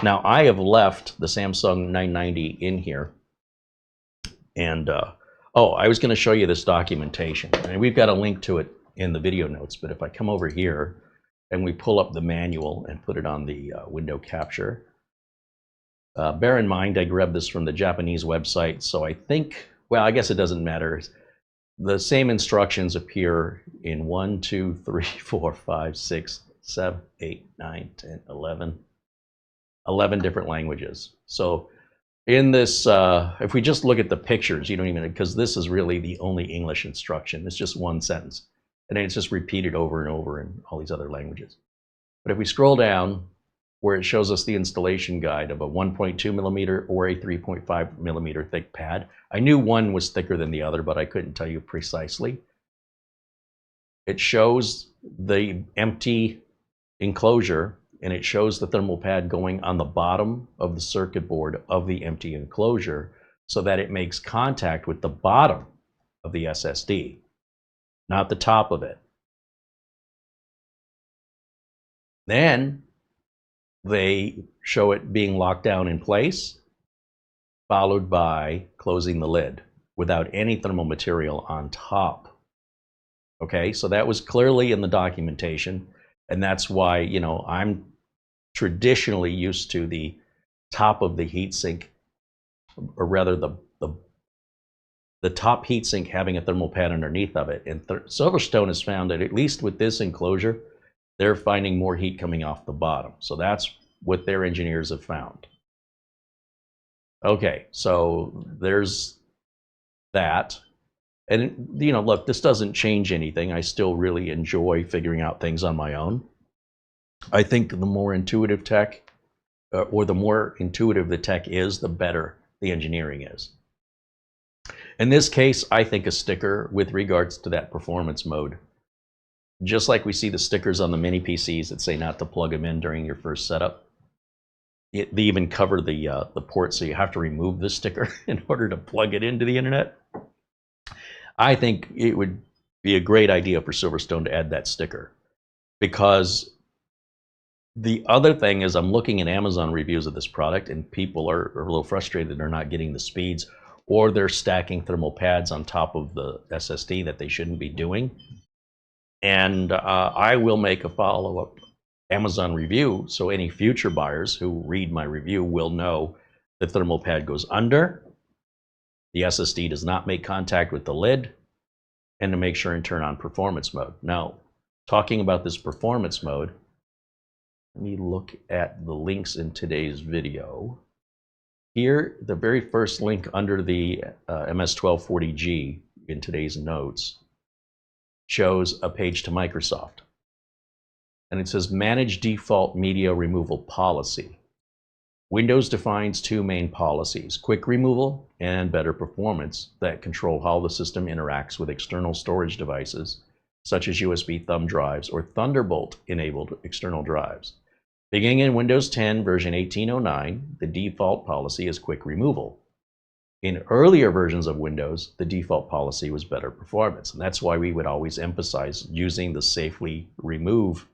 Now, I have left the Samsung 990 in here, and oh, I was going to show you this documentation, and we've got a link to it in the video notes, but if I come over here and we pull up the manual and put it on the window capture, bear in mind I grabbed this from the Japanese website, so I think, well, I guess it doesn't matter. The same instructions appear in 1, 2, 3, 4, 5, 6, 7, 8, 9, 10, 11 different languages. So in this, if we just look at the pictures, you don't even, because this is really the only English instruction. It's just one sentence. And then it's just repeated over and over in all these other languages. But if we scroll down where it shows us the installation guide of a 1.2 millimeter or a 3.5 millimeter thick pad, I knew one was thicker than the other, but I couldn't tell you precisely. It shows the empty enclosure, and it shows the thermal pad going on the bottom of the circuit board of the empty enclosure so that it makes contact with the bottom of the SSD, not the top of it. Then they show it being locked down in place, followed by closing the lid without any thermal material on top. Okay, so that was clearly in the documentation, and that's why, you know, I'm traditionally used to the top of the heatsink, or rather the top heatsink having a thermal pad underneath of it. And Silverstone has found that at least with this enclosure, they're finding more heat coming off the bottom. So that's what their engineers have found. Okay, so there's that. And, you know, look, this doesn't change anything. I still really enjoy figuring out things on my own. I think the more intuitive tech, or the more intuitive the tech is, the better the engineering is. In this case, I think a sticker with regards to that performance mode, just like we see the stickers on the mini PCs that say not to plug them in during your first setup, they even cover the port, so you have to remove the sticker in order to plug it into the internet. I think it would be a great idea for Silverstone to add that sticker, because the other thing is I'm looking at Amazon reviews of this product, and people are a little frustrated they're not getting the speeds, or they're stacking thermal pads on top of the SSD that they shouldn't be doing. And I will make a follow-up Amazon review, so any future buyers who read my review will know the thermal pad goes under, the SSD does not make contact with the lid, and to make sure and turn on performance mode. Now, talking about this performance mode, let me look at the links in today's video. Here, the very first link under the MS12-40G in today's notes shows a page to Microsoft. And it says Manage Default Media Removal Policy. Windows defines two main policies, quick removal and better performance, that control how the system interacts with external storage devices, such as USB thumb drives or Thunderbolt-enabled external drives. Beginning in Windows 10 version 1809, the default policy is quick removal. In earlier versions of Windows, the default policy was better performance, and that's why we would always emphasize using the safely remove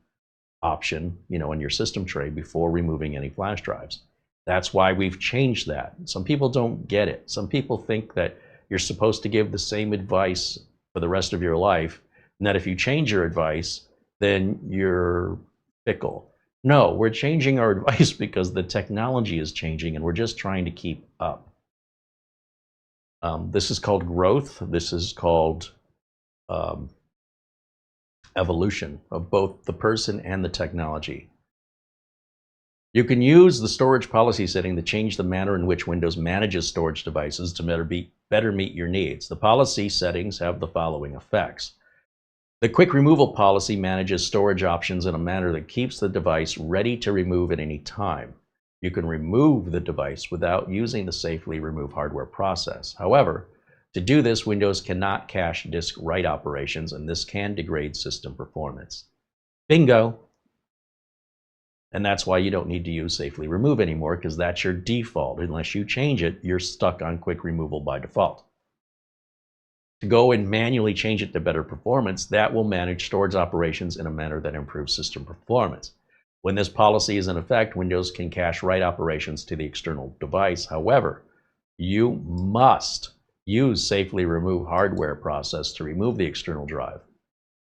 option, you know, in your system tray before removing any flash drives. That's why we've changed that. Some people don't get it. Some people think that you're supposed to give the same advice for the rest of your life, and that if you change your advice, then you're fickle. No, we're changing our advice because the technology is changing, and we're just trying to keep up. This is called growth. This is called evolution of both the person and the technology. You can use the storage policy setting to change the manner in which Windows manages storage devices to better meet your needs. The policy settings have the following effects. The quick removal policy manages storage options in a manner that keeps the device ready to remove at any time. You can remove the device without using the safely remove hardware process. However, to do this, Windows cannot cache disk write operations, and this can degrade system performance. Bingo! And that's why you don't need to use safely remove anymore, because that's your default. Unless you change it, you're stuck on quick removal by default. To go and manually change it to better performance, that will manage storage operations in a manner that improves system performance. When this policy is in effect, Windows can cache write operations to the external device. However, you must use safely remove hardware process to remove the external drive.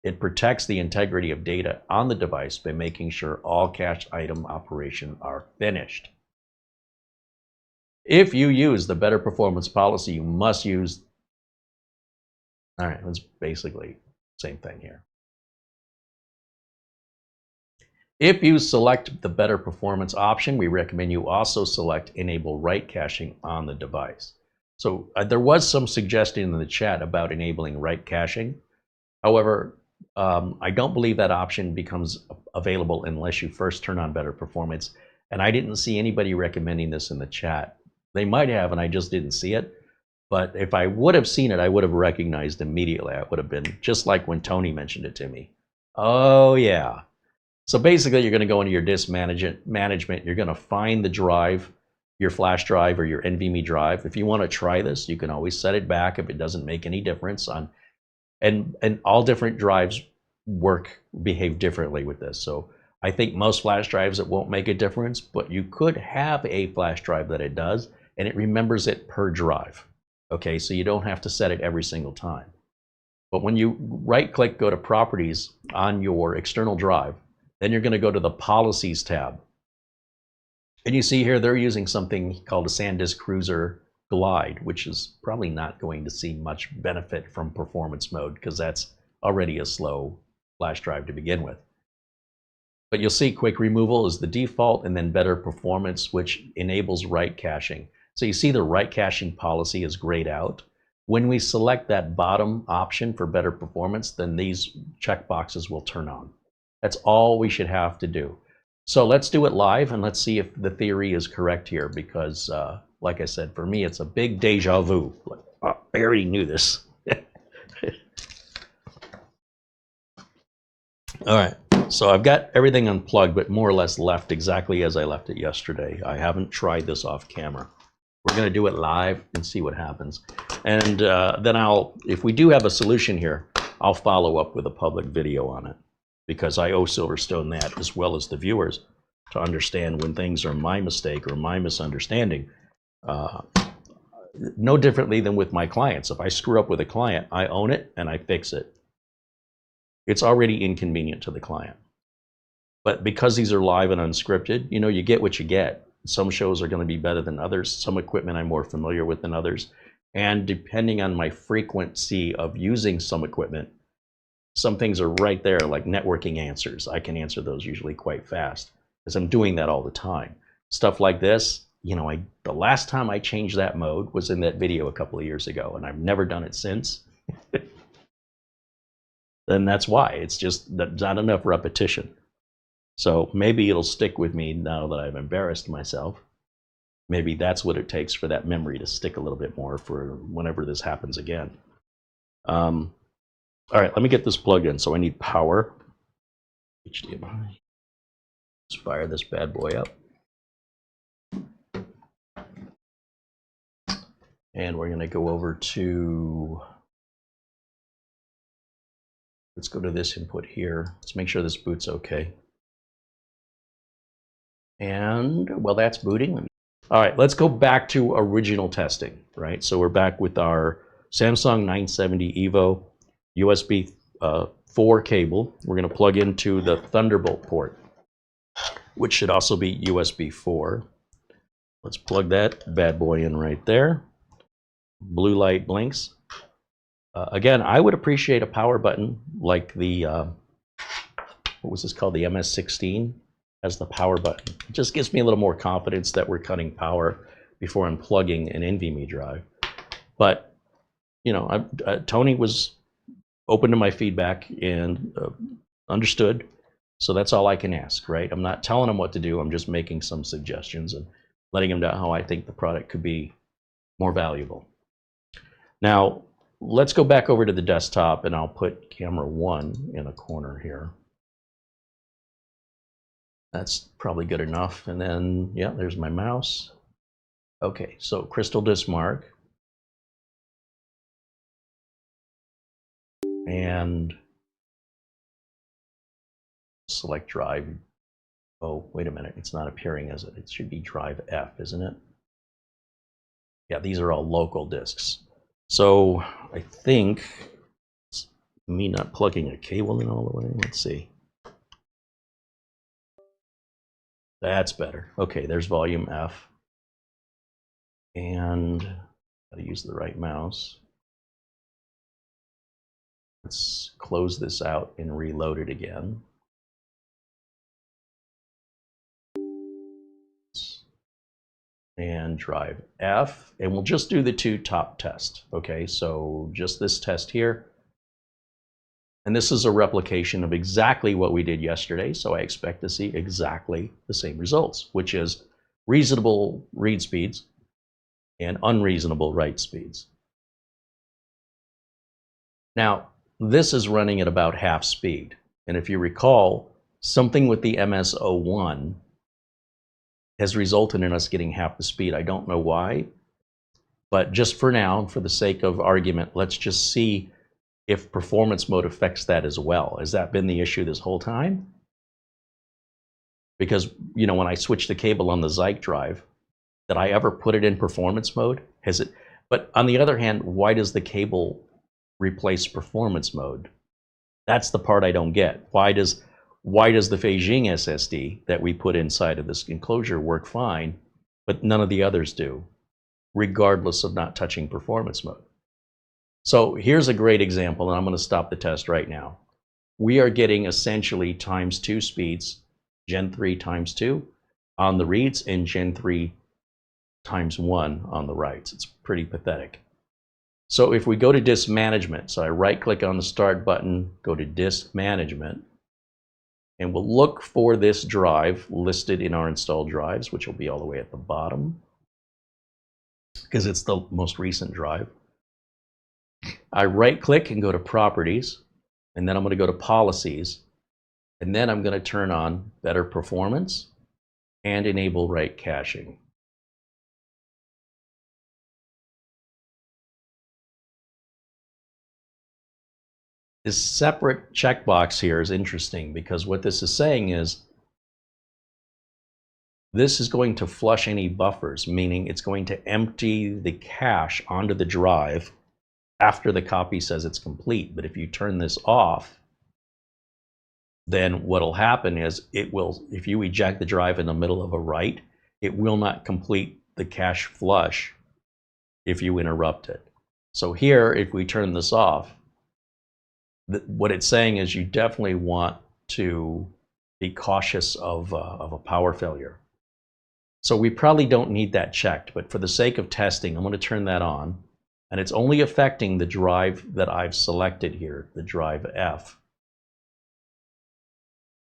It protects the integrity of data on the device by making sure all cache item operations are finished. If you use the better performance policy, you must use, all right, that's basically the same thing here. If you select the better performance option, we recommend you also select enable write caching on the device. So there was some suggestion in the chat about enabling write caching. However, I don't believe that option becomes available unless you first turn on better performance. And I didn't see anybody recommending this in the chat. They might have, and I just didn't see it. But if I would have seen it, I would have recognized immediately. I would have been just like when Tony mentioned it to me. Oh, yeah. So basically, you're going to go into your disk management. You're going to find the drive, your flash drive or your NVMe drive. If you want to try this, you can always set it back if it doesn't make any difference. And all different drives behave differently with this. So I think most flash drives, it won't make a difference, but you could have a flash drive that it does, and it remembers it per drive. Okay, so you don't have to set it every single time. But when you right-click, go to Properties on your external drive, then you're going to go to the Policies tab. And you see here they're using something called a SanDisk Cruiser Glide, which is probably not going to see much benefit from performance mode because that's already a slow flash drive to begin with. But you'll see quick removal is the default, and then better performance, which enables write caching. So you see the write caching policy is grayed out. When we select that bottom option for better performance, then these checkboxes will turn on. That's all we should have to do. So let's do it live, and let's see if the theory is correct here, because like I said, for me, it's a big deja vu. I already knew this. All right, so I've got everything unplugged, but more or less left exactly as I left it yesterday. I haven't tried this off camera. We're going to do it live and see what happens. And then if we do have a solution here, I'll follow up with a public video on it, because I owe Silverstone that, as well as the viewers, to understand when things are my mistake or my misunderstanding. No differently than with my clients. If I screw up with a client, I own it and I fix it. It's already inconvenient to the client. But because these are live and unscripted, you get what you get. Some shows are going to be better than others. Some equipment I'm more familiar with than others. And depending on my frequency of using some equipment, some things are right there, like networking answers. I can answer those usually quite fast because I'm doing that all the time. Stuff like this, the last time I changed that mode was in that video a couple of years ago, and I've never done it since. Then that's why. It's just not enough repetition. So maybe it'll stick with me now that I've embarrassed myself. Maybe that's what it takes for that memory to stick a little bit more for whenever this happens again. All right, let me get this plugged in. So I need power. HDMI. Let's fire this bad boy up. And we're going to go over to, let's go to this input here. Let's make sure this boot's okay. And, well, that's booting. All right, let's go back to original testing, right? So we're back with our Samsung 970 EVO USB 4 cable. We're going to plug into the Thunderbolt port, which should also be USB 4. Let's plug that bad boy in right there. Blue light blinks. Again, I would appreciate a power button like the, what was this called? The MS16 as the power button. It just gives me a little more confidence that we're cutting power before I'm plugging an NVMe drive. But, Tony was open to my feedback and understood. So that's all I can ask, right? I'm not telling him what to do. I'm just making some suggestions and letting him know how I think the product could be more valuable. Now, let's go back over to the desktop, and I'll put camera 1 in a corner here. That's probably good enough. And then, yeah, there's my mouse. Okay, so Crystal Disk Mark. And select drive. Oh, wait a minute, it's not appearing as it should be drive F, isn't it? Yeah, these are all local disks. So I think it's me not plugging a cable in all the way. Let's see. That's better. Okay, there's volume F. And gotta use the right mouse. Let's close this out and reload it again. And drive F, and we'll just do the two top test. Okay, so just this test here. And this is a replication of exactly what we did yesterday, so I expect to see exactly the same results, which is reasonable read speeds and unreasonable write speeds. Now, this is running at about half speed. And if you recall, something with the MS01 has resulted in us getting half the speed. I don't know why, but just for now, for the sake of argument, let's just see if performance mode affects that as well. Has that been the issue this whole time? Because, you know, when I switch the cable on the ZikeDrive, did I ever put it in performance mode? Has it? But on the other hand, why does the cable replace performance mode? That's the part I don't get. Why does the Beijing SSD that we put inside of this enclosure work fine, but none of the others do, regardless of not touching performance mode? So here's a great example, and I'm going to stop the test right now. We are getting essentially ×2 speeds, Gen 3 ×2 on the reads and Gen 3 ×1 on the writes. It's pretty pathetic. So if we go to disk management, so I right click on the start button, go to disk management, and we'll look for this drive listed in our installed drives, which will be all the way at the bottom because it's the most recent drive. I right click and go to properties, and then I'm going to go to policies, and then I'm going to turn on better performance and enable write caching. This separate checkbox here is interesting because what this is saying is this is going to flush any buffers, meaning it's going to empty the cache onto the drive after the copy says it's complete. But if you turn this off, then what'll happen is it will, if you eject the drive in the middle of a write, it will not complete the cache flush if you interrupt it. So here, if we turn this off, what it's saying is you definitely want to be cautious of a power failure. So we probably don't need that checked, but for the sake of testing, I'm going to turn that on. And it's only affecting the drive that I've selected here, the drive F.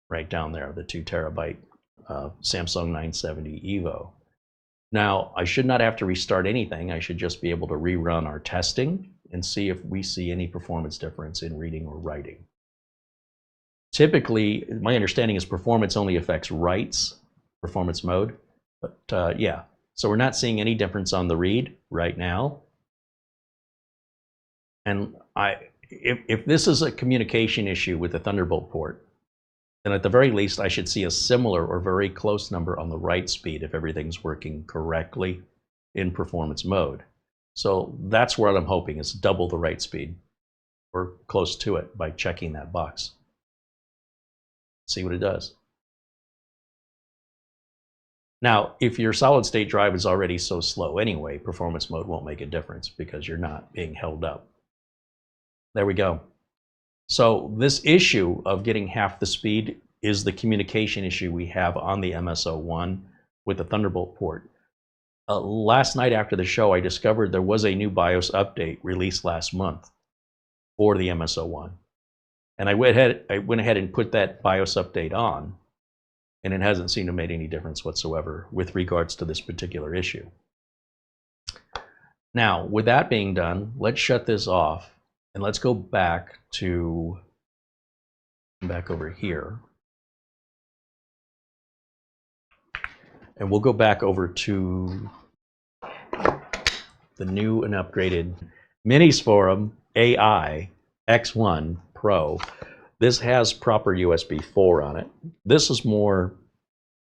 Right down there, the 2 terabyte Samsung 970 EVO. Now, I should not have to restart anything. I should just be able to rerun our testing and see if we see any performance difference in reading or writing. Typically, my understanding is performance only affects writes, performance mode. But yeah, so we're not seeing any difference on the read right now. And if this is a communication issue with the Thunderbolt port, then at the very least, I should see a similar or very close number on the write speed if everything's working correctly in performance mode. So that's what I'm hoping is double the write speed or close to it by checking that box. See what it does. Now, if your solid state drive is already so slow anyway, performance mode won't make a difference because you're not being held up. There we go. So this issue of getting half the speed is the communication issue we have on the MS01 with the Thunderbolt port. Last night after the show, I discovered there was a new BIOS update released last month for the MS01. And I went ahead and put that BIOS update on, and it hasn't seemed to make any difference whatsoever with regards to this particular issue. Now, with that being done, let's shut this off. And let's go back over here. And we'll go back over to the new and upgraded Minis Forum AI X1 Pro. This has proper USB 4 on it. This is more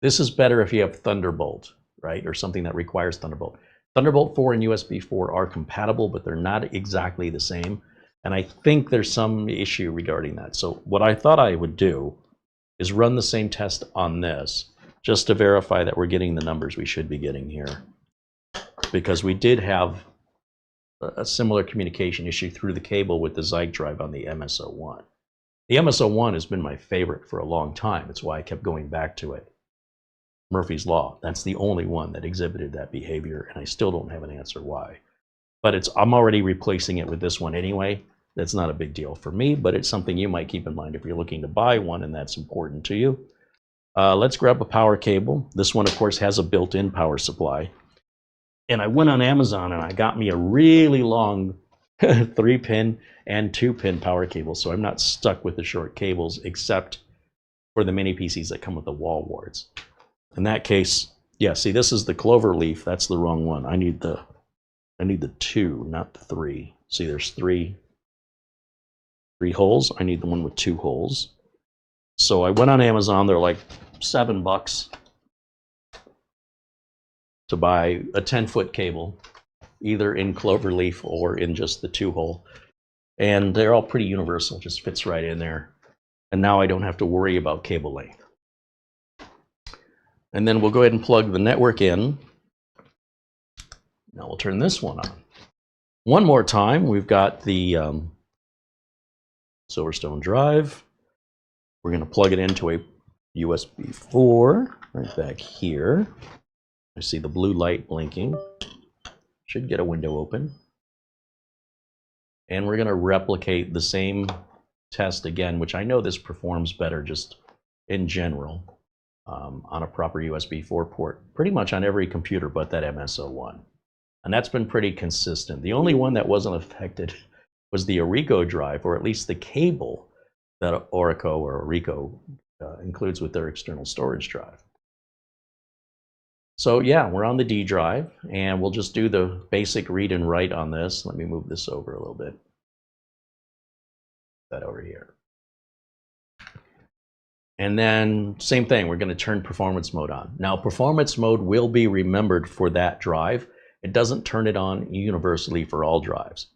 This is better if you have Thunderbolt, right? Or something that requires Thunderbolt. Thunderbolt 4 and USB 4 are compatible, but they're not exactly the same. And I think there's some issue regarding that. So what I thought I would do is run the same test on this, just to verify that we're getting the numbers we should be getting here. Because we did have a similar communication issue through the cable with the ZikeDrive on the MS01. The MS01 has been my favorite for a long time. It's why I kept going back to it. Murphy's Law. That's the only one that exhibited that behavior, and I still don't have an answer why. But I'm already replacing it with this one anyway. That's not a big deal for me, but it's something you might keep in mind if you're looking to buy one and that's important to you. Let's grab a power cable. This one, of course, has a built-in power supply. And I went on Amazon and I got me a really long 3-pin and 2-pin power cable, so I'm not stuck with the short cables except for the mini PCs that come with the wall warts. In that case, yeah, see, this is the clover leaf. That's the wrong one. I need the 2, not the 3. See, there's three holes. I need the one with 2 holes. So I went on Amazon. They're like $7 to buy a 10-foot cable, either in clover leaf or in just the 2-hole. And they're all pretty universal, just fits right in there. And now I don't have to worry about cable length. And then we'll go ahead and plug the network in. Now we'll turn this one on. One more time, we've got the SilverStone drive. We're going to plug it into a USB 4 right back here. I see the blue light blinking. Should get a window open. And we're going to replicate the same test again, which I know this performs better just in general on a proper USB 4 port, pretty much on every computer but that MS01. And that's been pretty consistent. The only one that wasn't affected was the ORICO drive, or at least the cable that ORICO or ORICO includes with their external storage drive. So yeah, we're on the D drive, and we'll just do the basic read and write on this. Let me move this over a little bit. That over here. And then same thing, we're going to turn performance mode on. Now performance mode will be remembered for that drive. It doesn't turn it on universally for all drives.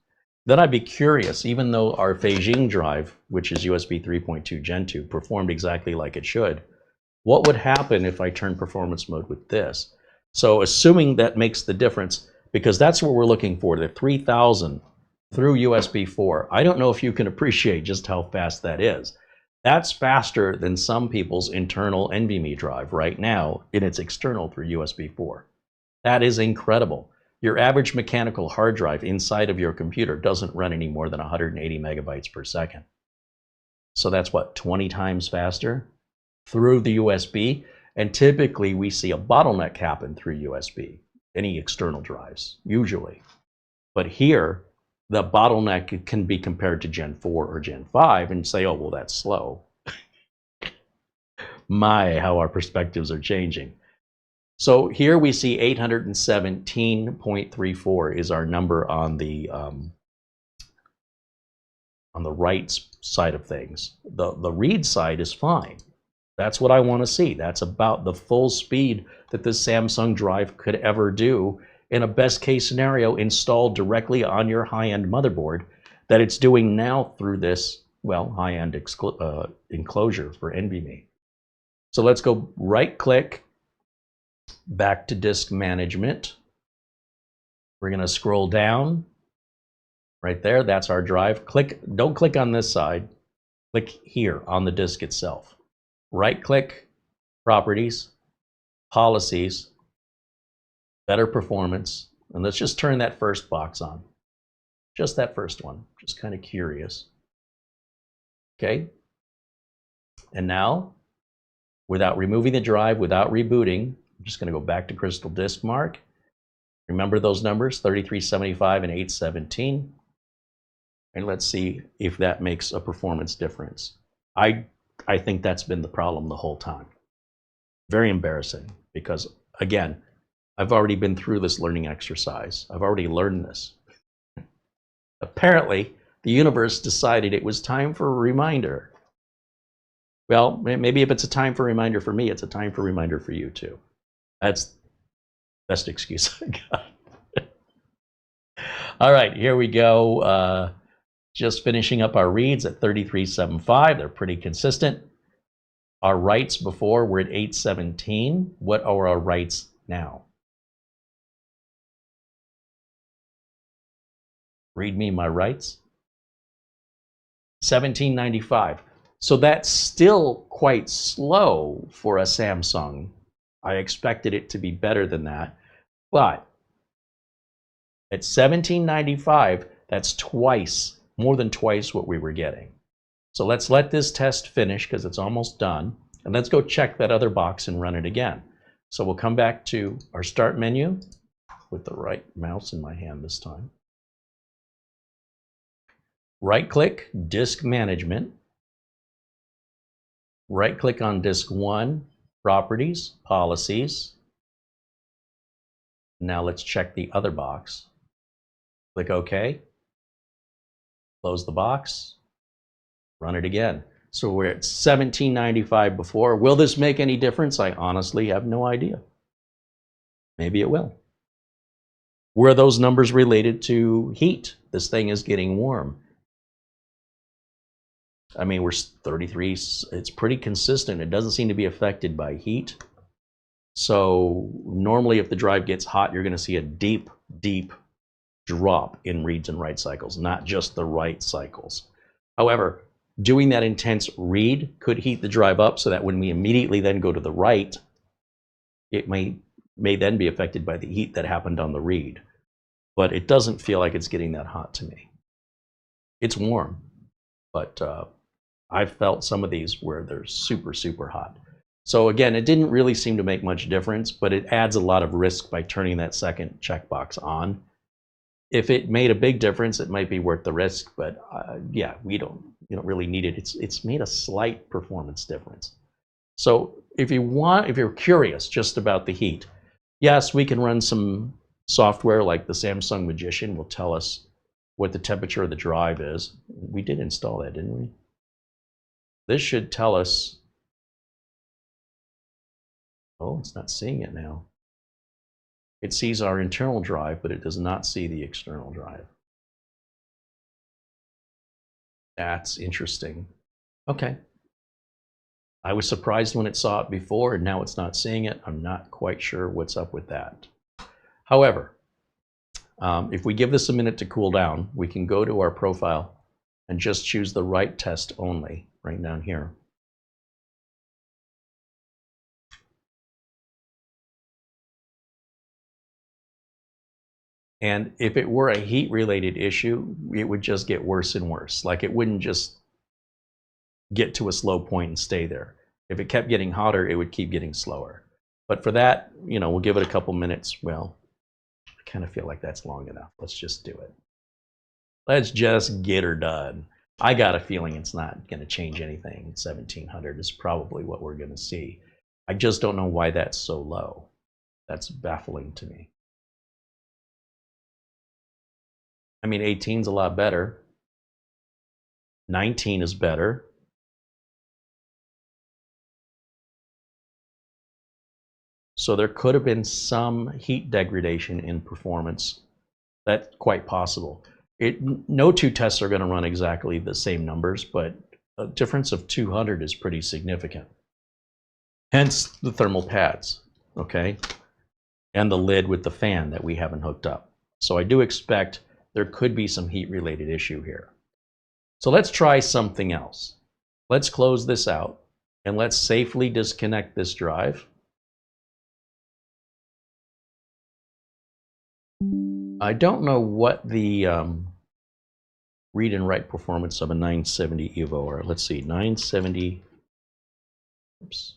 Then I'd be curious, even though our Beijing drive, which is USB 3.2 Gen 2, performed exactly like it should, what would happen if I turn performance mode with this? So assuming that makes the difference, because that's what we're looking for, the 3000 through USB 4. I don't know if you can appreciate just how fast that is. That's faster than some people's internal NVMe drive right now in its external through USB 4. That is incredible. Your average mechanical hard drive inside of your computer doesn't run any more than 180 megabytes per second. So that's what, 20 times faster through the USB? And typically we see a bottleneck happen through USB, any external drives, usually. But here, the bottleneck can be compared to Gen 4 or Gen 5 and say, oh, well, that's slow. My, how our perspectives are changing. So here we see 817.34 is our number on the right side of things. The read side is fine. That's what I want to see. That's about the full speed that this Samsung drive could ever do in a best case scenario installed directly on your high-end motherboard that it's doing now through this, well, high-end enclosure for NVMe. So let's go right-click, back to disk management. We're going to scroll down right there. That's our drive. Don't click on this side. Click here on the disk itself. Right-click, properties, policies, better performance, and let's just turn that first box on. Just that first one, just kind of curious. Okay, and now, without removing the drive, without rebooting, I'm just going to go back to Crystal Disk Mark. Remember those numbers, 3375 and 817. And let's see if that makes a performance difference. I think that's been the problem the whole time. Very embarrassing, because again, I've already been through this learning exercise. I've already learned this. Apparently, the universe decided it was time for a reminder. Well, maybe if it's a time for reminder for me, it's a time for reminder for you too. That's the best excuse I got. All right, here we go. Just finishing up our reads at 3375. They're pretty consistent. Our writes before were at 817. What are our writes now? Read me my writes. 1795. So that's still quite slow for a Samsung. I expected it to be better than that. But at 1795, that's twice, more than twice what we were getting. So let's let this test finish because it's almost done. And let's go check that other box and run it again. So we'll come back to our start menu with the right mouse in my hand this time. Right click, disk management. Right click on disk 1, properties, policies. Now let's check the other box. Click OK. Close the box. Run it again. So we're at 1795 before. Will this make any difference? I honestly have no idea. Maybe it will. Were those numbers related to heat? This thing is getting warm. I mean, we're 33, it's pretty consistent. It doesn't seem to be affected by heat. So normally if the drive gets hot, you're gonna see a deep, deep drop in reads and write cycles, not just the write cycles. However, doing that intense read could heat the drive up so that when we immediately then go to the write, it may then be affected by the heat that happened on the read. But it doesn't feel like it's getting that hot to me. It's warm, but I've felt some of these where they're super, super hot. So again, it didn't really seem to make much difference, but it adds a lot of risk by turning that second checkbox on. If it made a big difference, it might be worth the risk, but yeah, you don't really need it. It's made a slight performance difference. So if you're curious just about the heat, yes, we can run some software like the Samsung Magician will tell us what the temperature of the drive is. We did install that, didn't we? This should tell us, oh, it's not seeing it now. It sees our internal drive, but it does not see the external drive. That's interesting. Okay. I was surprised when it saw it before, and now it's not seeing it. I'm not quite sure what's up with that. However, if we give this a minute to cool down, we can go to our profile and just choose the write test only right down here. And if it were a heat-related issue, it would just get worse and worse. Like it wouldn't just get to a slow point and stay there. If it kept getting hotter, it would keep getting slower. But for that, we'll give it a couple minutes. Well, I kind of feel like that's long enough. Let's just do it. Let's just get her done. I got a feeling it's not going to change anything. 1700 is probably what we're going to see. I just don't know why that's so low. That's baffling to me. I mean, 18 is a lot better. 19 is better. So there could have been some heat degradation in performance. That's quite possible. No two tests are going to run exactly the same numbers, but a difference of 200 is pretty significant. Hence the thermal pads, okay? And the lid with the fan that we haven't hooked up. So I do expect there could be some heat-related issue here. So let's try something else. Let's close this out, and let's safely disconnect this drive. I don't know what the read and write performance of a 970 Evo are. Let's see, 970, oops.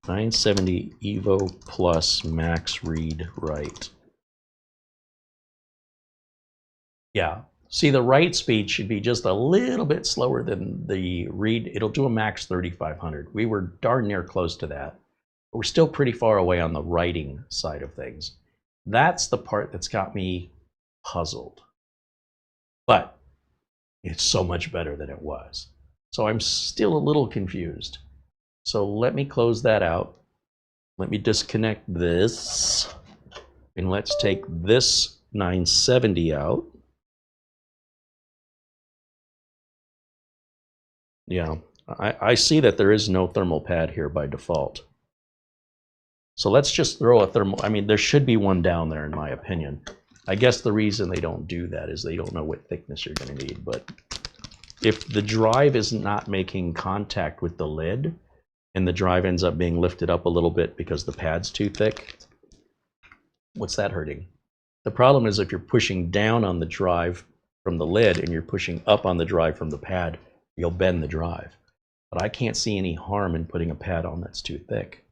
970 Evo Plus Max Read Write. Yeah, see the write speed should be just a little bit slower than the read. It'll do a max 3500. We were darn near close to that. But we're still pretty far away on the writing side of things. That's the part that's got me puzzled. But, It's so much better than it was. So I'm still a little confused. So let me close that out. Let me disconnect this. And let's take this 970 out. Yeah, I see that there is no thermal pad here by default. So let's just throw a thermal, I mean, there should be one down there in my opinion. I guess the reason they don't do that is they don't know what thickness you're going to need. But if the drive is not making contact with the lid and the drive ends up being lifted up a little bit because the pad's too thick, what's that hurting? The problem is if you're pushing down on the drive from the lid and you're pushing up on the drive from the pad, you'll bend the drive. But I can't see any harm in putting a pad on that's too thick.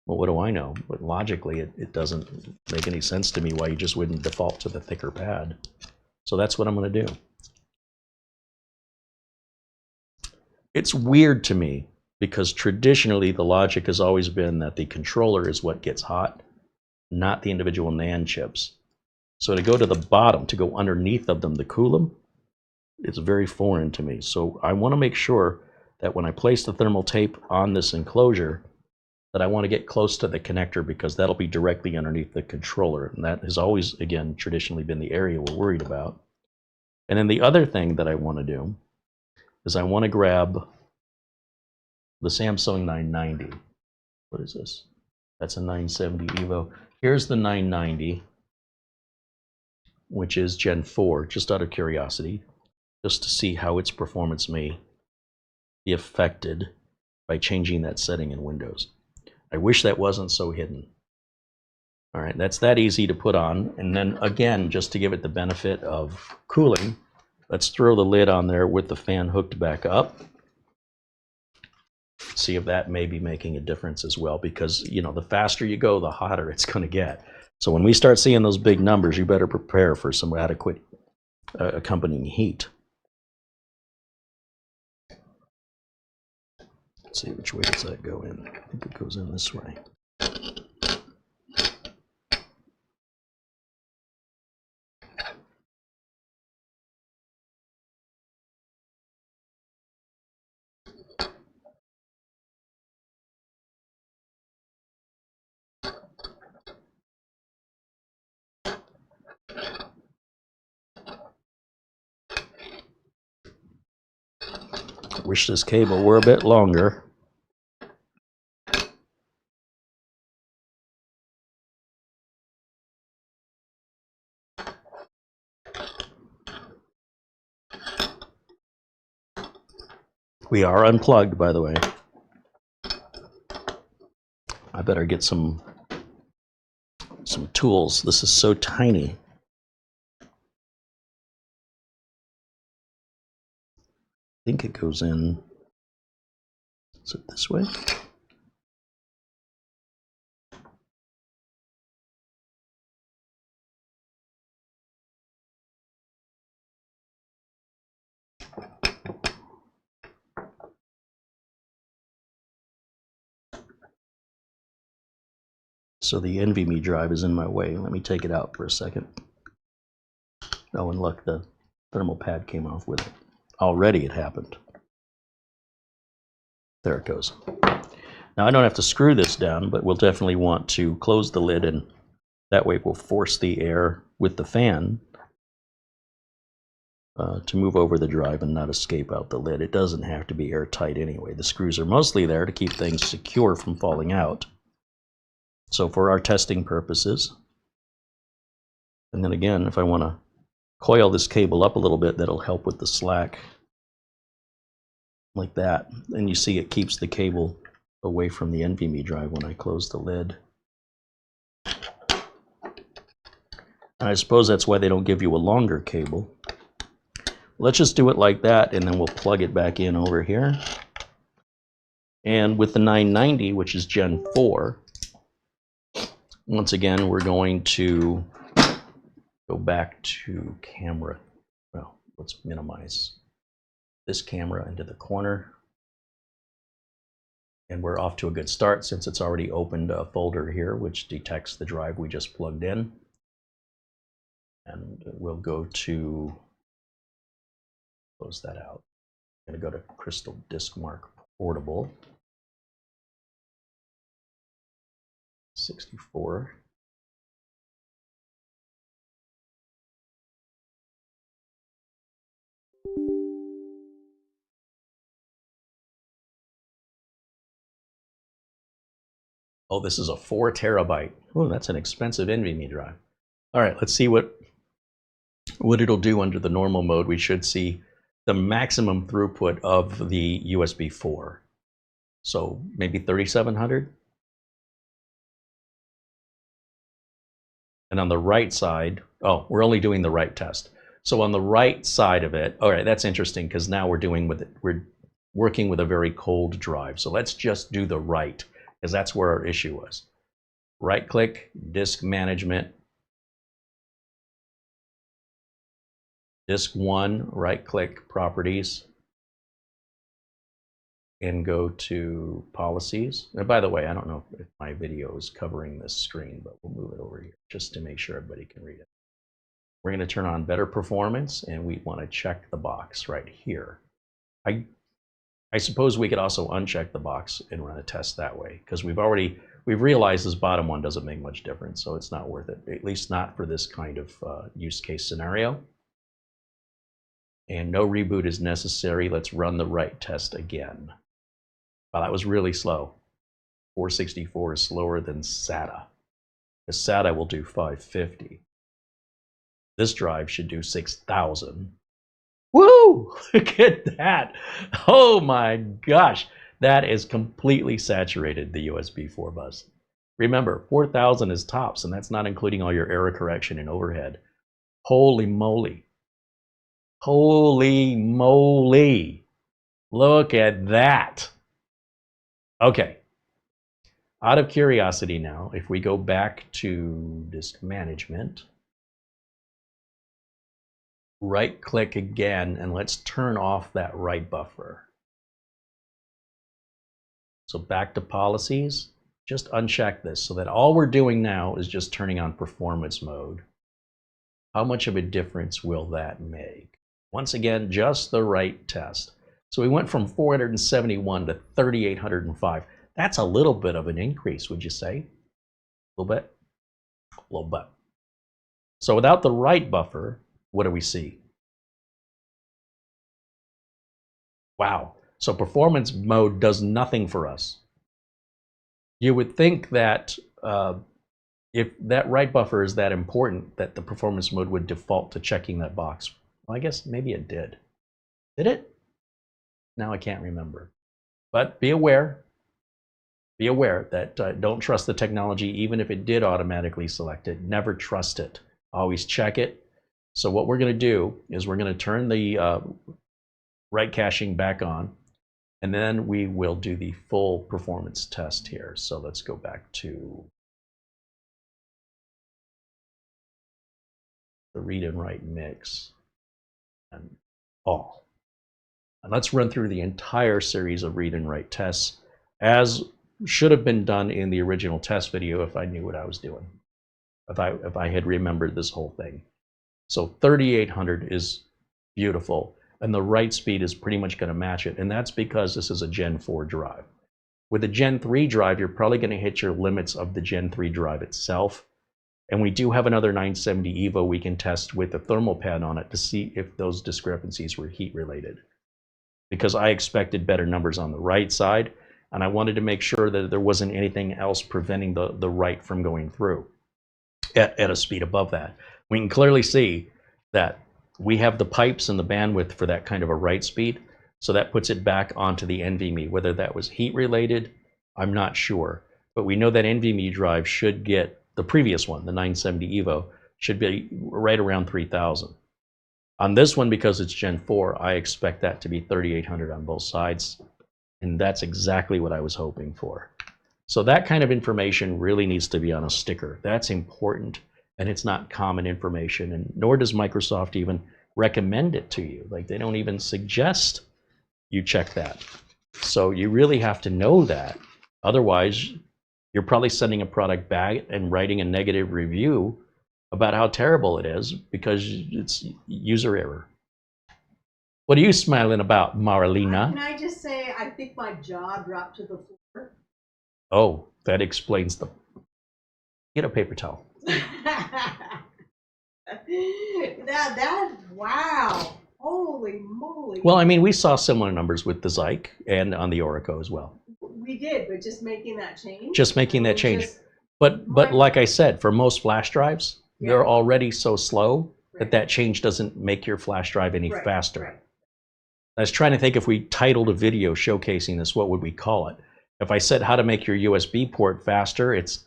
Well, what do I know? But logically, it doesn't make any sense to me why you just wouldn't default to the thicker pad. So that's what I'm going to do. It's weird to me because traditionally the logic has always been that the controller is what gets hot, not the individual NAND chips. So to go to the bottom, to go underneath of them to cool them, it's very foreign to me. So I want to make sure that when I place the thermal tape on this enclosure, that I want to get close to the connector because that'll be directly underneath the controller. And that has always, again, traditionally been the area we're worried about. And then the other thing that I want to do is I want to grab the Samsung 990. What is this? That's a 970 Evo. Here's the 990, which is Gen 4, just out of curiosity, just to see how its performance may be affected by changing that setting in Windows. I wish that wasn't so hidden. All right, that's that easy to put on. And then again, just to give it the benefit of cooling, let's throw the lid on there with the fan hooked back up. See if that may be making a difference as well, because you know, the faster you go, the hotter it's going to get. So when we start seeing those big numbers, you better prepare for some adequate accompanying heat. Let's see, which way does that go in? I think it goes in this way. Wish this cable were a bit longer. We are unplugged, by the way. I better get some tools. This is so tiny. I think it goes in. Is it this way? So the NVMe drive is in my way. Let me take it out for a second. Oh, and look, the thermal pad came off with it. Already it happened. There it goes. Now I don't have to screw this down, but we'll definitely want to close the lid, and that way we'll force the air with the fan to move over the drive and not escape out the lid. It doesn't have to be airtight anyway. The screws are mostly there to keep things secure from falling out. So for our testing purposes, and then again, if I want to coil this cable up a little bit, that'll help with the slack, like that. And you see it keeps the cable away from the NVMe drive when I close the lid. And I suppose that's why they don't give you a longer cable. Let's just do it like that, and then we'll plug it back in over here. And with the 990, which is Gen 4, once again, we're going to go back to camera. Well, let's minimize this camera into the corner. And we're off to a good start since it's already opened a folder here which detects the drive we just plugged in. And we'll go to Close that out. I'm going to go to Crystal Disk Mark Portable. 64. Oh, this is a 4 terabyte. Oh, that's an expensive NVMe drive. All right, let's see what it'll do under the normal mode. We should see the maximum throughput of the USB 4. So maybe 3700. And on the right side, oh, we're only doing the write test. So on the right side of it, all right, that's interesting because now we're working with a very cold drive. So let's just do the write, because that's where our issue was. Right click, disk management, disk 1, right click, properties, and go to policies. And by the way, I don't know if my video is covering this screen, but we'll move it over here just to make sure everybody can read it. We're going to turn on better performance, and we want to check the box right here. I suppose we could also uncheck the box and run a test that way, because we've realized this bottom one doesn't make much difference, so it's not worth it, at least not for this kind of use case scenario. And no reboot is necessary. Let's run the write test again. Wow, that was really slow. 464 is slower than SATA. The SATA will do 550. This drive should do 6,000. Woo! Look at that. Oh my gosh. That is completely saturated the USB 4 bus. Remember, 4,000 is tops, and that's not including all your error correction and overhead. Holy moly. Holy moly. Look at that. Okay. Out of curiosity now, if we go back to disk management, right click again, and let's turn off that write buffer. So back to policies, just uncheck this so that all we're doing now is just turning on performance mode. How much of a difference will that make? Once again, just the write test. So we went from 471 to 3,805. That's a little bit of an increase, would you say? A little bit? A little bit. So without the write buffer, what do we see? Wow. So performance mode does nothing for us. You would think that if that write buffer is that important, that the performance mode would default to checking that box. Well, I guess maybe it did. Did it? Now I can't remember. But be aware that don't trust the technology, even if it did automatically select it. Never trust it. Always check it. So what we're going to do is we're going to turn the write caching back on, and then we will do the full performance test here. So let's go back to the read and write mix and all. And let's run through the entire series of read and write tests, as should have been done in the original test video if I knew what I was doing, if I had remembered this whole thing. So 3,800 is beautiful, and the write speed is pretty much going to match it, and that's because this is a Gen 4 drive. With a Gen 3 drive, you're probably going to hit your limits of the Gen 3 drive itself, and we do have another 970 EVO we can test with a thermal pad on it to see if those discrepancies were heat related, because I expected better numbers on the right side, and I wanted to make sure that there wasn't anything else preventing the write from going through at a speed above that. We can clearly see that we have the pipes and the bandwidth for that kind of a write speed, so that puts it back onto the NVMe. Whether that was heat related, I'm not sure, but we know that NVMe drive should get, the previous one, the 970 EVO, should be right around 3,000. On this one, because it's Gen 4, I expect that to be 3,800 on both sides, and that's exactly what I was hoping for. So that kind of information really needs to be on a sticker. That's important, and it's not common information, and nor does Microsoft even recommend it to you. Like, they don't even suggest you check that. So you really have to know that. Otherwise, you're probably sending a product back and writing a negative review about how terrible it is because it's user error. What are you smiling about, Can Marlena? I just say, I think my jaw dropped to the floor. Oh, that explains the... Get a paper towel. Wow. Holy moly. Well, I mean, we saw similar numbers with the Zike and on the ORICO as well. We did, but just making that change. Just making that change. But like I said, for most flash drives, they're already so slow that change doesn't make your flash drive any faster. Right. I was trying to think, if we titled a video showcasing this, what would we call it? If I said how to make your USB port faster, it's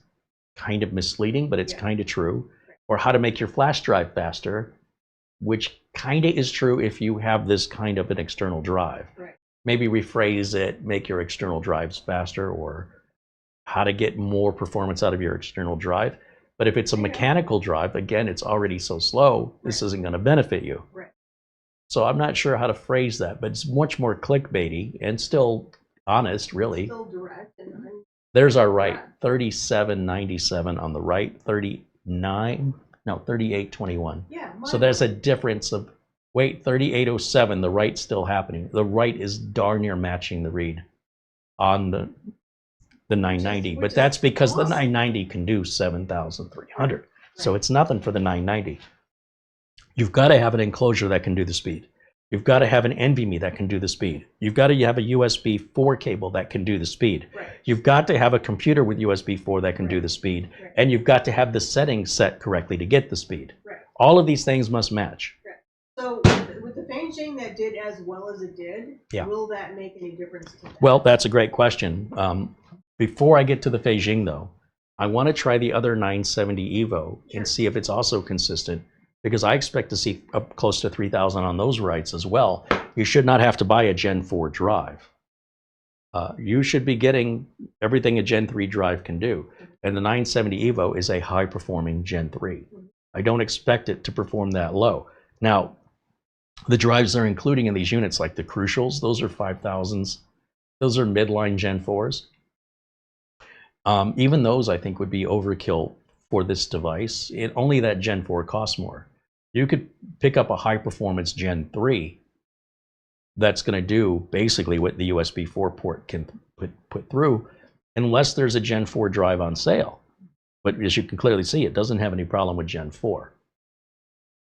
kind of misleading, but it's kind of true. Or how to make your flash drive faster, which kind of is true if you have this kind of an external drive. Right. Maybe rephrase it, make your external drives faster, or how to get more performance out of your external drive. But if it's a mechanical drive, again, it's already so slow, this isn't going to benefit you. Right. So I'm not sure how to phrase that, but it's much more clickbaity and still honest, really. Still direct. There's our right, 3797 on the right, 3821. Yeah. So there's a difference of, wait, 3807, the right's still happening. The right is darn near matching the read on the 990, but that's because the 990 can do 7,300. So it's nothing for the 990. You've got to have an enclosure that can do the speed. You've got to have an NVMe that can do the speed. You've got to have a USB4 cable that can do the speed. You've got to have a computer with USB4 that can do the speed. And you've got to have the settings set correctly to get the speed. All of these things must match. So with the Feijing that did as well as it did, will that make any difference to that? Well, that's a great question. Before I get to the Feijing, though, I want to try the other 970 Evo and see if it's also consistent, because I expect to see up close to 3,000 on those writes as well. You should not have to buy a Gen 4 drive. You should be getting everything a Gen 3 drive can do. And the 970 Evo is a high-performing Gen 3. I don't expect it to perform that low. Now, the drives they're including in these units, like the Crucials, those are 5,000s. Those are midline Gen 4s. Even those, I think, would be overkill for this device. Only that Gen 4 costs more. You could pick up a high-performance Gen 3 that's going to do basically what the USB4 port can put through, unless there's a Gen 4 drive on sale. But as you can clearly see, it doesn't have any problem with Gen 4.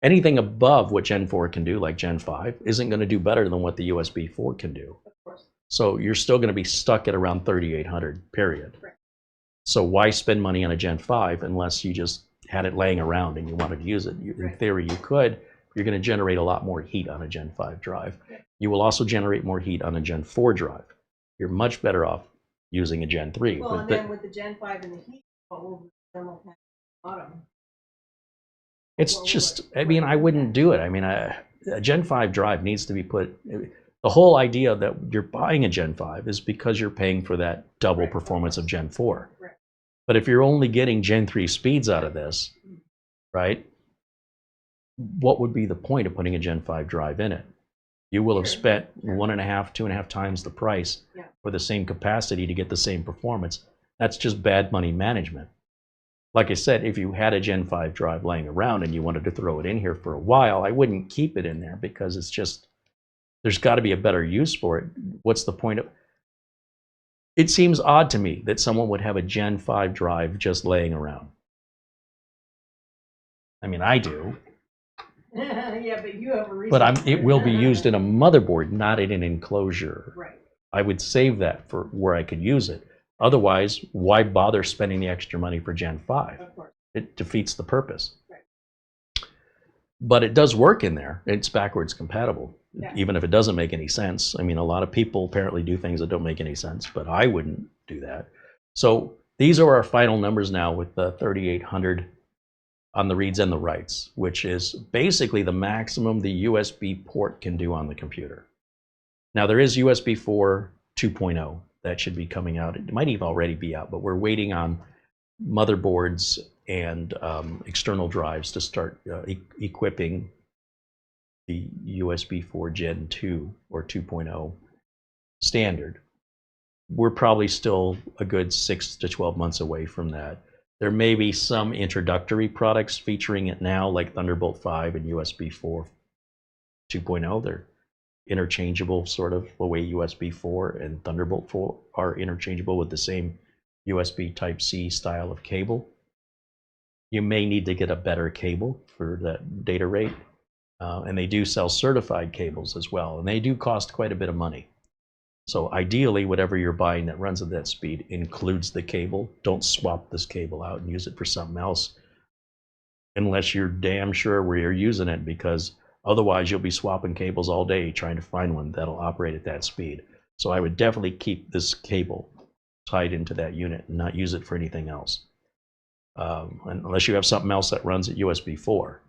Anything above what Gen 4 can do, like Gen 5, isn't going to do better than what the USB4 can do. Of course. So you're still going to be stuck at around 3,800, period. Right. So why spend money on a Gen 5 unless you just had it laying around and you wanted to use it? In theory, you could. You're going to generate a lot more heat on a Gen 5 drive. You will also generate more heat on a Gen 4 drive. You're much better off using a Gen 3. Well, and then with the Gen 5 and the heat, what will the thermal panel bottom? It's just, I mean, I wouldn't do it. I mean, a Gen 5 drive needs to be put, the whole idea that you're buying a Gen 5 is because you're paying for that double performance of Gen 4. But if you're only getting Gen 3 speeds out of this, right, what would be the point of putting a Gen 5 drive in it? You will have spent 1.5, 2.5 times the price for the same capacity to get the same performance. That's just bad money management. Like I said, if you had a Gen 5 drive laying around and you wanted to throw it in here for a while, I wouldn't keep it in there, because it's just, there's got to be a better use for it. What's the point of... It seems odd to me that someone would have a Gen 5 drive just laying around. I mean, I do. Yeah, but you have a reason. But it will be used in a motherboard, not in an enclosure. Right. I would save that for where I could use it. Otherwise, why bother spending the extra money for Gen 5? Of course. It defeats the purpose. Right. But it does work in there. It's backwards compatible, even if it doesn't make any sense. I mean, a lot of people apparently do things that don't make any sense, but I wouldn't do that. So these are our final numbers now with the 3,800 on the reads and the writes, which is basically the maximum the USB port can do on the computer. Now, there is USB4 2.0 that should be coming out. It might even already be out, but we're waiting on motherboards and external drives to start equipping the USB4 Gen 2 or 2.0 standard. We're probably still a good 6 to 12 months away from that. There may be some introductory products featuring it now, like Thunderbolt 5 and USB4 2.0. interchangeable, sort of the way USB 4 and Thunderbolt 4 are interchangeable with the same USB Type-C style of cable. You may need to get a better cable for that data rate. And they do sell certified cables as well, and they do cost quite a bit of money. So ideally, whatever you're buying that runs at that speed includes the cable. Don't swap this cable out and use it for something else unless you're damn sure where you're using it, because otherwise you'll be swapping cables all day trying to find one that'll operate at that speed. So I would definitely keep this cable tied into that unit and not use it for anything else. Unless you have something else that runs at USB 4.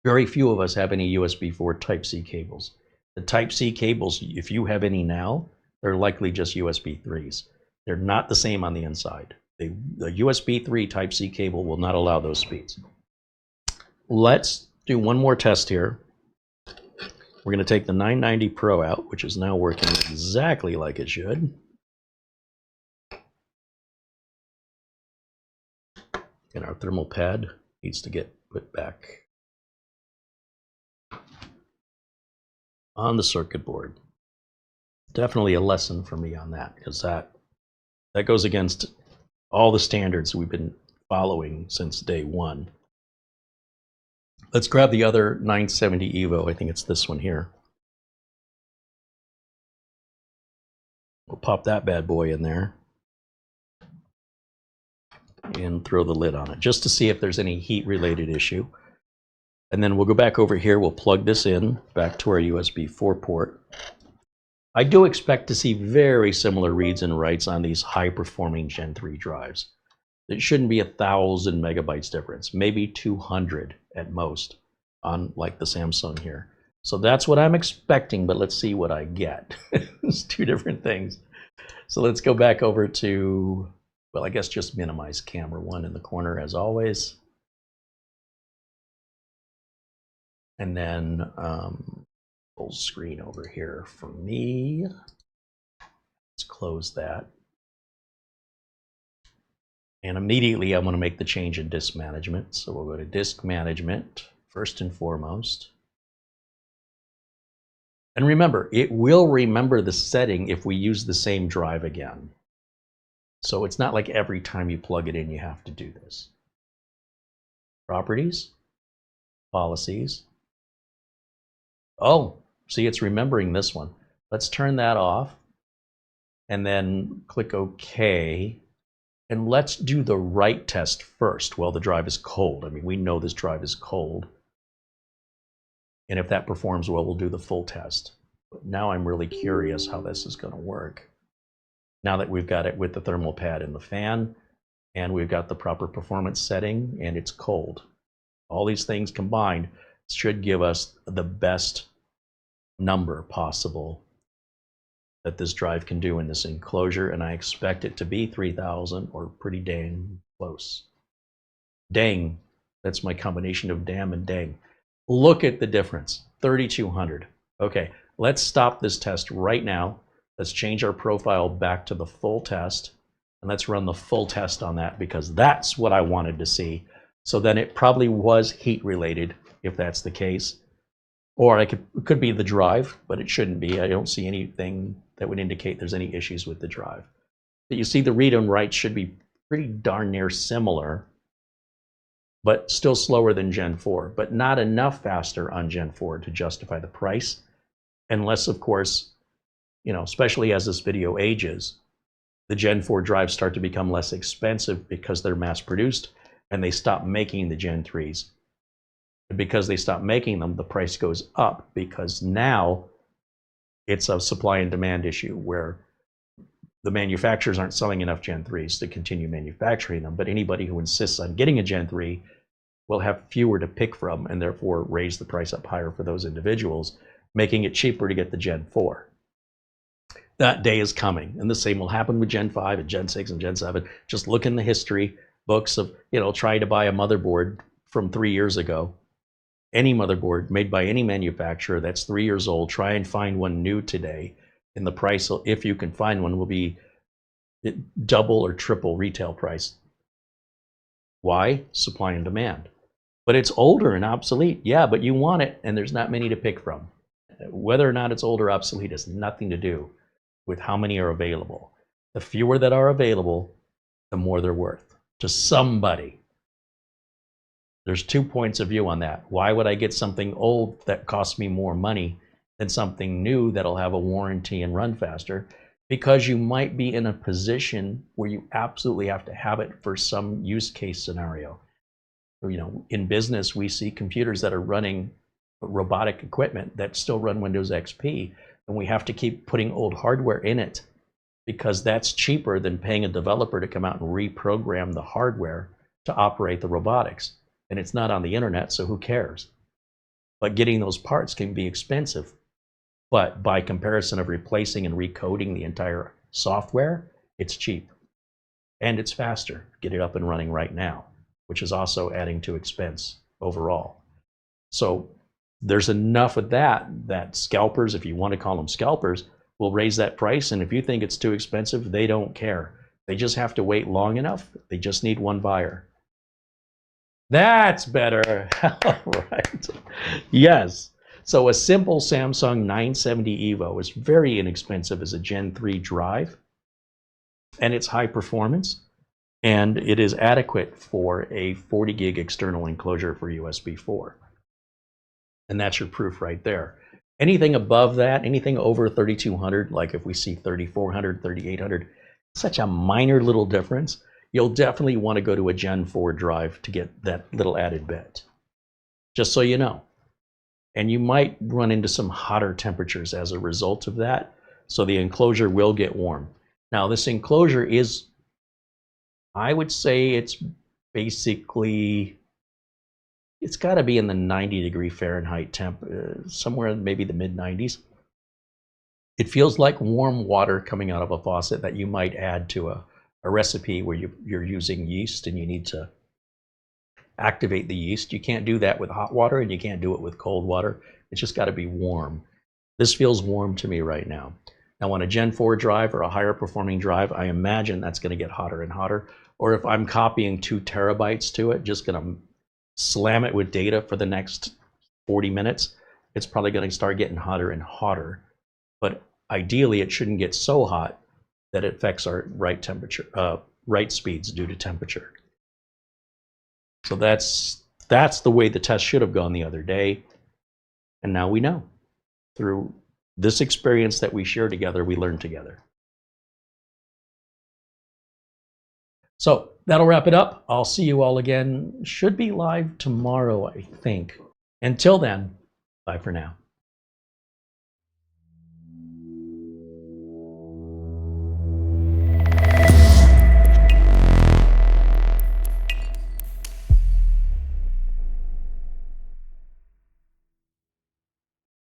Very few of us have any USB 4 Type-C cables. The Type-C cables, if you have any now, they're likely just USB 3s. They're not the same on the inside. The USB 3 Type-C cable will not allow those speeds. Let's do one more test here. We're going to take the 990 Pro out, which is now working exactly like it should. And our thermal pad needs to get put back on the circuit board. Definitely a lesson for me on that, because that goes against all the standards we've been following since day one. Let's grab the other 970 Evo. I think it's this one here. We'll pop that bad boy in there and throw the lid on it just to see if there's any heat related issue. And then we'll go back over here, we'll plug this in back to our USB 4 port. I do expect to see very similar reads and writes on these high performing Gen 3 drives. It shouldn't be 1,000 megabytes difference, maybe 200 at most on like the Samsung here. So that's what I'm expecting, but let's see what I get. It's two different things. So let's go back over to, well, I guess just minimize camera 1 in the corner as always. And then full screen over here for me. Let's close that. And immediately I'm going to make the change in disk management. So we'll go to disk management first and foremost. And remember, it will remember the setting if we use the same drive again. So it's not like every time you plug it in, you have to do this. Properties, policies. Oh, see, it's remembering this one. Let's turn that off and then click OK. And let's do the write test first while the drive is cold. I mean, we know this drive is cold. And if that performs well, we'll do the full test. But now I'm really curious how this is going to work. Now that we've got it with the thermal pad and the fan, and we've got the proper performance setting, and it's cold. All these things combined should give us the best number possible that this drive can do in this enclosure, and I expect it to be 3,000 or pretty dang close. Dang, that's my combination of damn and dang. Look at the difference, 3,200. Okay, let's stop this test right now. Let's change our profile back to the full test, and let's run the full test on that, because that's what I wanted to see. So then it probably was heat related, if that's the case. Or it could be the drive, but it shouldn't be. I don't see anything that would indicate there's any issues with the drive. But you see the read and write should be pretty darn near similar, but still slower than Gen 4, but not enough faster on Gen 4 to justify the price. Unless, of course, you know, especially as this video ages, the Gen 4 drives start to become less expensive because they're mass produced and they stop making the Gen 3s. And because they stop making them, the price goes up, because now it's a supply and demand issue where the manufacturers aren't selling enough Gen 3s to continue manufacturing them, but anybody who insists on getting a Gen 3 will have fewer to pick from and therefore raise the price up higher for those individuals, making it cheaper to get the Gen 4. That day is coming, and the same will happen with Gen 5 and Gen 6 and Gen 7. Just look in the history books of, you know, trying to buy a motherboard from 3 years ago. Any motherboard made by any manufacturer that's 3 years old, try and find one new today, and the price, if you can find one, will be double or triple retail price. Why? Supply and demand. But it's older and obsolete. Yeah, but you want it, and there's not many to pick from. Whether or not it's old or obsolete has nothing to do with how many are available. The fewer that are available, the more they're worth to somebody. There's 2 points of view on that. Why would I get something old that costs me more money than something new that'll have a warranty and run faster? Because you might be in a position where you absolutely have to have it for some use case scenario. You know, in business, we see computers that are running robotic equipment that still run Windows XP, and we have to keep putting old hardware in it because that's cheaper than paying a developer to come out and reprogram the hardware to operate the robotics. And it's not on the internet, so who cares? But getting those parts can be expensive. But by comparison of replacing and recoding the entire software, it's cheap. And it's faster. Get it up and running right now, which is also adding to expense overall. So there's enough of that scalpers, if you want to call them scalpers, will raise that price. And if you think it's too expensive, they don't care. They just have to wait long enough. They just need one buyer. That's better. Right. Yes. So a simple Samsung 970 EVO is very inexpensive as a Gen 3 drive, and it's high performance, and it is adequate for a 40 gig external enclosure for USB 4. And that's your proof right there. Anything above that, anything over 3200, like if we see 3400, 3800, such a minor little difference. You'll definitely want to go to a Gen 4 drive to get that little added bit, just so you know. And you might run into some hotter temperatures as a result of that, so the enclosure will get warm. Now, this enclosure is, I would say it's basically, it's got to be in the 90-degree Fahrenheit temp, somewhere maybe the mid-90s. It feels like warm water coming out of a faucet that you might add to a recipe where you're using yeast and you need to activate the yeast. You can't do that with hot water, and you can't do it with cold water. It's just got to be warm. This feels warm to me right now. Now on a Gen 4 drive or a higher performing drive, I imagine that's going to get hotter and hotter. Or if I'm copying 2 terabytes to it, just going to slam it with data for the next 40 minutes, it's probably going to start getting hotter and hotter. But ideally, it shouldn't get so hot that it affects our write temperature, write speeds due to temperature. So that's the way the test should have gone the other day. And now we know. Through this experience that we share together, we learn together. So that'll wrap it up. I'll see you all again. Should be live tomorrow, I think. Until then, bye for now.